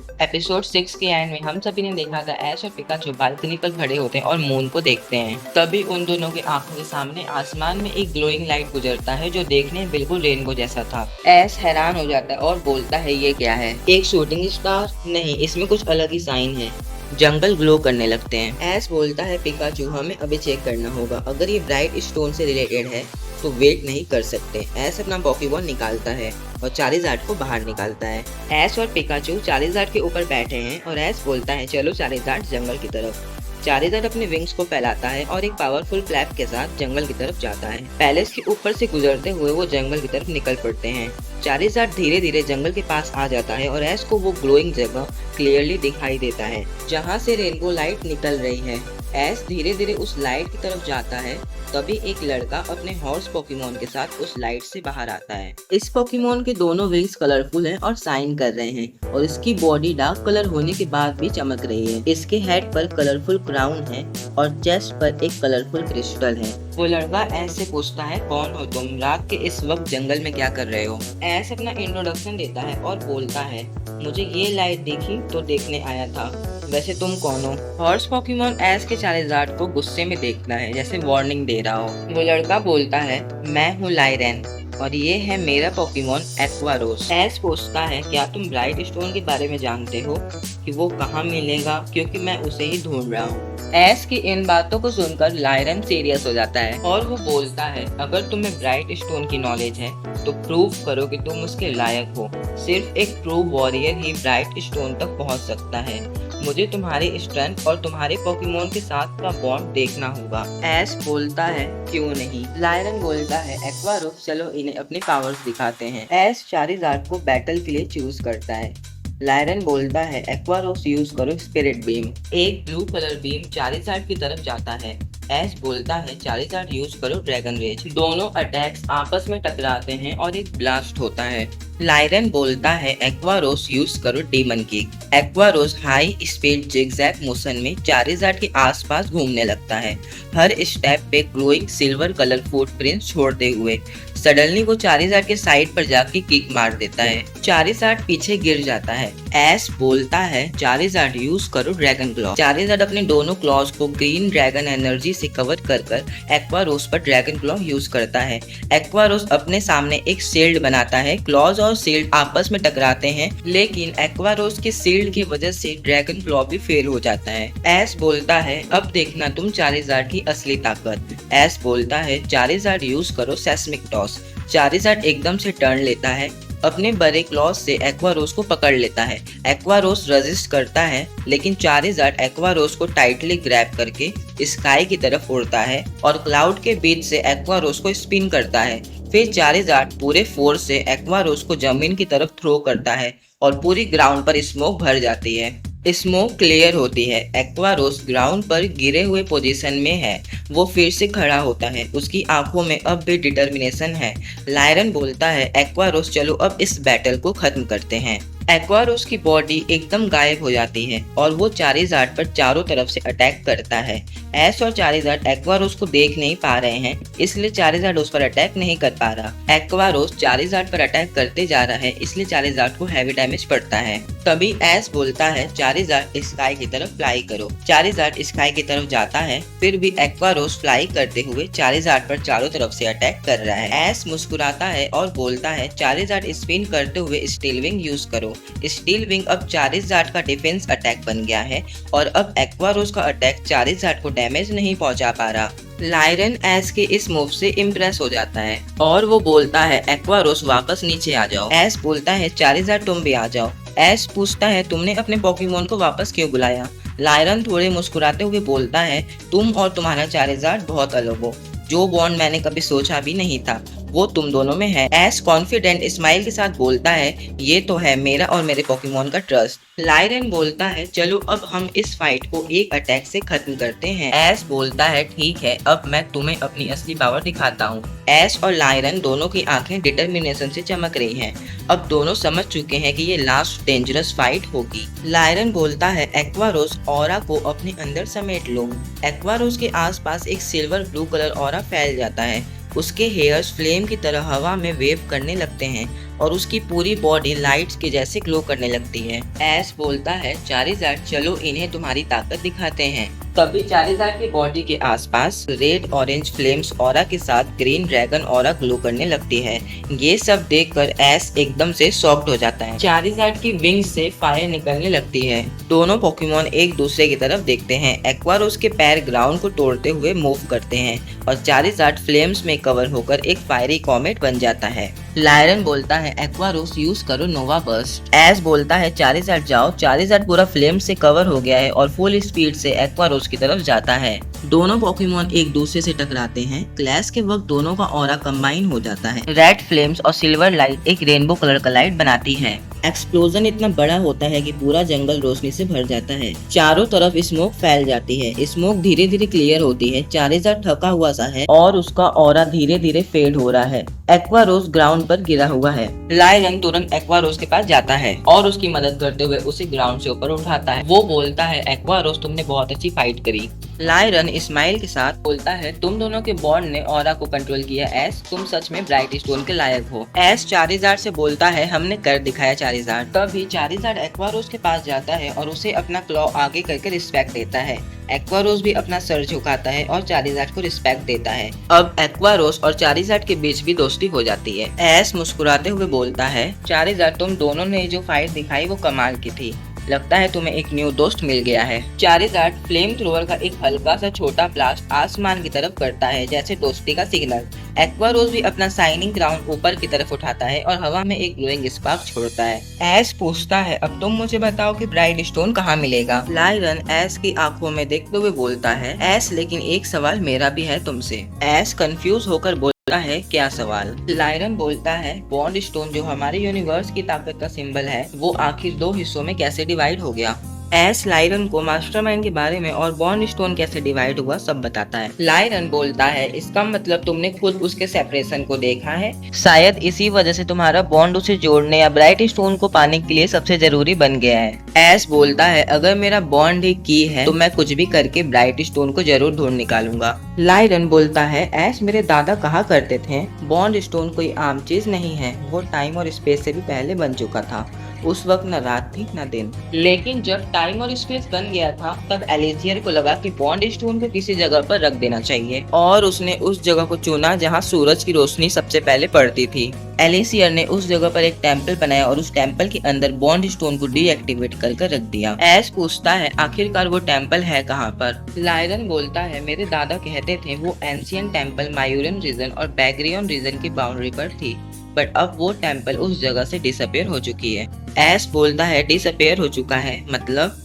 Episode 6 के and में हम सभी ने देखा था ऐश और पिकाचू बालकनी पर खड़े होते हैं और मून को देखते हैं। तभी उन दोनों की आंखों के सामने आसमान में एक ग्लोइंग लाइट गुजरता है जो देखने में बिल्कुल रेनबो जैसा था। ऐश हैरान हो जाता है और बोलता है ये क्या है, एक शूटिंग स्टार? नहीं, इसमें कुछ अलग ही साइन है। जंगल ग्लो करने लगते हैं। ऐश बोलता है पिकाचू हमें अभी चेक करना होगा, अगर ये ब्राइट स्टोन से रिलेटेड है तो वेट नहीं कर सकते। ऐश अपना पॉकीबॉल निकालता है और चारिज़ार्ड को बाहर निकालता है। ऐश और पिकाचू चारिज़ार्ड के ऊपर बैठे हैं और ऐश बोलता है चलो चारिज़ार्ड जंगल की तरफ। चारिज़ार्ड अपने विंग्स को फैलाता है और एक पावरफुल फ्लैप के साथ जंगल की तरफ जाता है। पैलेस के ऊपर से गुजरते हुए वो जंगल की तरफ निकल पड़ते हैं। चारिज़ार्ड धीरे धीरे जंगल के पास आ जाता है और ऐश को वो ग्लोइंग जगह क्लियरली दिखाई देता है जहाँ से रेनबो लाइट निकल रही है। ऐश धीरे धीरे उस लाइट की तरफ जाता है, तभी एक लड़का अपने हॉर्स पोकेमोन के साथ उस लाइट से बाहर आता है। इस पोकेमोन के दोनों विंग्स कलरफुल हैं और शाइन कर रहे हैं और इसकी बॉडी डार्क कलर होने के बाद भी चमक रही है। इसके हेड पर कलरफुल क्राउन है और चेस्ट पर एक कलरफुल क्रिस्टल है। वो लड़का ऐश से पूछता है कौन हो तुम, रात के इस वक्त जंगल में क्या कर रहे हो। ऐश अपना इंट्रोडक्शन देता है और बोलता है मुझे ये लाइट दिखी तो देखने आया था, वैसे तुम कौन हो। हॉर्स पोकेमोन ऐश के चारिज़ार्ड को गुस्से में देखता है जैसे वार्निंग दे रहा हो। वो लड़का बोलता है मैं हूँ लाइरेन और ये है मेरा पोकेमोन एक्वारोस। ऐश पूछता है क्या तुम ब्राइट स्टोन के बारे में जानते हो कि वो कहाँ मिलेगा, क्योंकि मैं उसे ही ढूंढ रहा हूँ। ऐश की इन बातों को सुनकर लाइरेन सीरियस हो जाता है और वो बोलता है अगर तुम्हें ब्राइट स्टोन की नॉलेज है तो प्रूव करो कि तुम उसके लायक हो। सिर्फ एक ट्रू वॉरियर ही ब्राइट स्टोन तक पहुंच सकता है। मुझे तुम्हारी स्ट्रेंथ और तुम्हारे पोकेमोन के साथ का बॉन्ड देखना होगा। ऐश बोलता है क्यों नहीं। लायरन बोलता है एक्वारोस चलो इन्हें अपनी पावर्स दिखाते हैं। ऐश चारिज़ार्ड को बैटल के लिए चूज करता है। लायरन बोलता है एक्वारोस यूज करो स्पिरिट बीम। एक ब्लू कलर बीम चारिज़ार्ड की तरफ जाता है। ऐश बोलता है चारिज़ार्ड यूज करो ड्रैगन रेज। दोनों अटैक्स आपस में टकराते हैं और एक ब्लास्ट होता है। लायरन बोलता है एक्वारोस यूज करो डीमन किक। एक्वारोस हाई स्पीड जिगजैग मोशन में चारिज़ार्ड के आसपास घूमने लगता है, हर स्टेप पे ग्लोइंग सिल्वर कलर फुटप्रिंट छोड़ते हुए। सडनली वो चारिज़ार्ड के साइड पर जाके किक मार देता है। चारिज़ार्ड पीछे गिर जाता है। ऐश बोलता है चारिज़ार्ड यूज करो ड्रैगन क्लॉ। चारिज़ार्ड अपने दोनों क्लॉज को ग्रीन ड्रैगन एनर्जी से कवर कर एक्वारोस पर ड्रैगन क्लॉ यूज करता है। एक्वारोस अपने सामने एक शील्ड बनाता है। क्लॉज और शील्ड आपस में टकराते हैं, लेकिन एक्वारोस के शील्ड की वजह से ड्रैगन क्लॉ भी फेल हो जाता है। ऐश बोलता है अब देखना तुम चारिज़ार्ड की असली ताकत। ऐश बोलता है चारिज़ार्ड यूज करो सेस्मिक टॉस। चारिज़ार्ड एकदम से टर्न लेता है, अपने बड़े क्लॉज से एक्वारोस को पकड़ लेता है। एक्वारोस रेजिस्ट करता है, लेकिन चारिज़ार्ड एक्वारोस को टाइटली ग्रैब करके स्काई की तरफ उड़ता है और क्लाउड के बीच से एक्वारोस को स्पिन करता है। फिर चारिज़ार्ड पूरे फोर्स से एक्वारोस को जमीन की तरफ थ्रो करता है और पूरी ग्राउंड पर स्मोक भर जाती है। स्मोक क्लियर होती है। एक्वारोस ग्राउंड पर गिरे हुए पोजीशन में है। वो फिर से खड़ा होता है, उसकी आंखों में अब भी डिटर्मिनेशन है। लायरन बोलता है एक्वारोस चलो अब इस बैटल को खत्म करते हैं। एक्वारोस की बॉडी एकदम गायब हो जाती है और वो चारिज़ार्ड पर चारों तरफ से अटैक करता है। ऐश और चारिज़ार्ड एक्वारोस को देख नहीं पा रहे हैं, इसलिए चारिज़ार्ड उस पर अटैक नहीं कर पा रहा। एक्वारोस चारिज़ार्ड पर अटैक करते जा रहा है, इसलिए चारिज़ार्ड को हैवी डैमेज पड़ता है। तभी ऐश बोलता है चारिज़ार्ड स्काई की तरफ फ्लाई करो। चारिज़ार्ड स्काई की तरफ जाता है, फिर भी एक्वारोस फ्लाई करते हुए चारिज़ार्ड पर चारों तरफ से अटैक कर रहा है। ऐश मुस्कुराता है और बोलता है चारिज़ार्ड स्पिन करते हुए स्टील विंग यूज करो। स्टील विंग अब चारिज़ार्ड का डिफेंस अटैक बन गया है और अब एक्वारोस का अटैक चारिज़ार्ड को डैमेज नहीं पहुंचा पा रहा। लायरन ऐश के इस मूव से इम्प्रेस हो जाता है और वो बोलता है एक्वारोस वापस नीचे आ जाओ। ऐश बोलता है चारिज़ार्ड तुम भी आ जाओ। ऐश पूछता है तुमने अपने पोकेमोन को वापस क्यों बुलाया। लायरन थोड़े मुस्कुराते हुए बोलता है तुम और तुम्हारा चारिज़ार्ड बहुत अलग हो, जो बॉन्ड मैंने कभी सोचा भी नहीं था वो तुम दोनों में है। ऐश कॉन्फिडेंट स्माइल के साथ बोलता है ये तो है मेरा और मेरे पोकेमोन का ट्रस्ट। लायरन बोलता है चलो अब हम इस फाइट को एक अटैक से खत्म करते हैं। ऐश बोलता है ठीक है, अब मैं तुम्हें अपनी असली पावर दिखाता हूँ। ऐश और लायरन दोनों की आंखें डिटर्मिनेशन से चमक रही हैं। अब दोनों समझ चुके हैं कि ये लास्ट डेंजरस फाइट होगी। लायरन बोलता है एक्वारोस ऑरा को अपने अंदर समेट लो। एक्वारोस के आसपास एक सिल्वर ब्लू कलर ऑरा फैल जाता है। उसके हेयर्स फ्लेम की तरह हवा में वेव करने लगते हैं। और उसकी पूरी बॉडी लाइट्स के जैसे ग्लो करने लगती है। एश बोलता है चारिज़ार्ड चलो इन्हें तुम्हारी ताकत दिखाते हैं। तभी चारिज़ार्ड की बॉडी के आसपास रेड ऑरेंज फ्लेम्स ऑरा के साथ ग्रीन ड्रैगन ऑरा ग्लो करने लगती है। ये सब देखकर एश एकदम से शॉक्ड हो जाता है। चारिज़ार्ड की विंग्स से फायर निकलने लगती है। दोनों पोकेमॉन एक दूसरे की तरफ देखते हैं। एक्वारोस के पैर ग्राउंड को तोड़ते हुए मूव करते हैं और चारिज़ार्ड फ्लेम्स में कवर होकर एक फायरी कॉमेट बन जाता है। लायरन बोलता है एक्वारोस यूज करो नोवा बर्स्ट। एश बोलता है चारिज़ार्ड जाओ। चारिज़ार्ड पूरा फ्लेम से कवर हो गया है और फुल स्पीड से एक्वारोस की तरफ जाता है। दोनों पोकेमॉन एक दूसरे से टकराते हैं। क्लैश के वक्त दोनों का ऑरा कंबाइन हो जाता है। रेड फ्लेम्स और सिल्वर लाइट एक रेनबो कलर का लाइट बनाती है। एक्सप्लोजन इतना बड़ा होता है कि पूरा जंगल रोशनी से भर जाता है। चारों तरफ स्मोक फैल जाती है। स्मोक धीरे धीरे क्लियर होती है। चारिज़ार्ड थका हुआ सा है और उसका ऑरा धीरे धीरे फेड हो रहा है। एक्वारोस ग्राउंड पर गिरा हुआ है। लायरन तुरंत एक्वारोस के पास जाता है और उसकी मदद करते हुए उसे ग्राउंड से ऊपर उठाता है। वो बोलता है एक्वारोस तुमने बहुत अच्छी फाइट करी। लायरन स्माइल के साथ बोलता है तुम दोनों के बॉन्ड ने ऑरा को कंट्रोल किया एश, तुम सच में ब्राइट स्टोन के लायक हो। एश चारिज़ार्ड से बोलता है हमने कर दिखाया चारिज़ार्ड। तभी चारिज़ार्ड एक्वारोस के पास जाता है और उसे अपना क्लॉ आगे करके रिस्पेक्ट देता है। एक्वारोस भी अपना सर झुकाता है और चारिज़ार्ड को रिस्पेक्ट देता है। अब एक्वारोस और चारिज़ार्ड के बीच भी दोस्ती हो जाती है। एश मुस्कुराते हुए बोलता है चारिज़ार्ड तुम दोनों ने जो फाइट दिखाई वो कमाल की थी, लगता है तुम्हें एक न्यू दोस्त मिल गया है। चारिज़ार्ड फ्लेम थ्रोवर का एक हल्का सा छोटा ब्लास्ट आसमान की तरफ करता है जैसे दोस्ती का सिग्नल। एक्वारोस भी अपना शाइनिंग क्राउन ऊपर की तरफ उठाता है और हवा में एक ग्लोइंग स्पार्क छोड़ता है। एश पूछता है अब तुम मुझे बताओ कि ब्राइट स्टोन कहाँ मिलेगा। लायरन एश की आंखों में देखते हुए बोलता है एश लेकिन एक सवाल मेरा भी है तुमसे। एश कंफ्यूज होकर बोलता है क्या सवाल। लायरन बोलता है बॉन्ड स्टोन जो हमारे यूनिवर्स की ताकत का सिंबल है वो आखिर दो हिस्सों में कैसे डिवाइड हो गया। एश लायरन को मास्टरमाइंड के बारे में और बॉन्ड स्टोन कैसे डिवाइड हुआ सब बताता है। लायरन बोलता है इसका मतलब तुमने खुद उसके सेपरेशन को देखा है, शायद इसी वजह से तुम्हारा बॉन्ड उसे जोड़ने या ब्राइट स्टोन को पाने के लिए सबसे जरूरी बन गया है। एश बोलता है अगर मेरा बॉन्ड ही की है तो मैं कुछ भी करके ब्राइट स्टोन को जरूर ढूंढ निकालूंगा। लायरन बोलता है एश मेरे दादा कहा करते थे बॉन्ड स्टोन कोई आम चीज नहीं है, वो टाइम और स्पेस से भी पहले बन चुका था। उस वक्त न रात थी न दिन। लेकिन जब टाइम और स्पेस बन गया था तब एलिसियर को लगा कि बॉन्ड स्टोन को किसी जगह पर रख देना चाहिए और उसने उस जगह को चुना जहां सूरज की रोशनी सबसे पहले पड़ती थी। एलिसियर ने उस जगह पर एक टेम्पल बनाया और उस टेम्पल के अंदर बॉन्ड स्टोन को डीएक्टिवेट कर रख दिया। एश पूछता है आखिरकार वो टेम्पल है कहाँ पर। लायरन बोलता है मेरे दादा कहते थे वो एंशियंट टेम्पल मायूरियन रीजन और बैग्रियन रीजन की बाउंड्री पर थी, बट अब वो टेम्पल उस जगह से डिसअपियर हो चुकी है। एश बोलता है डिसअपियर हो चुका है मतलब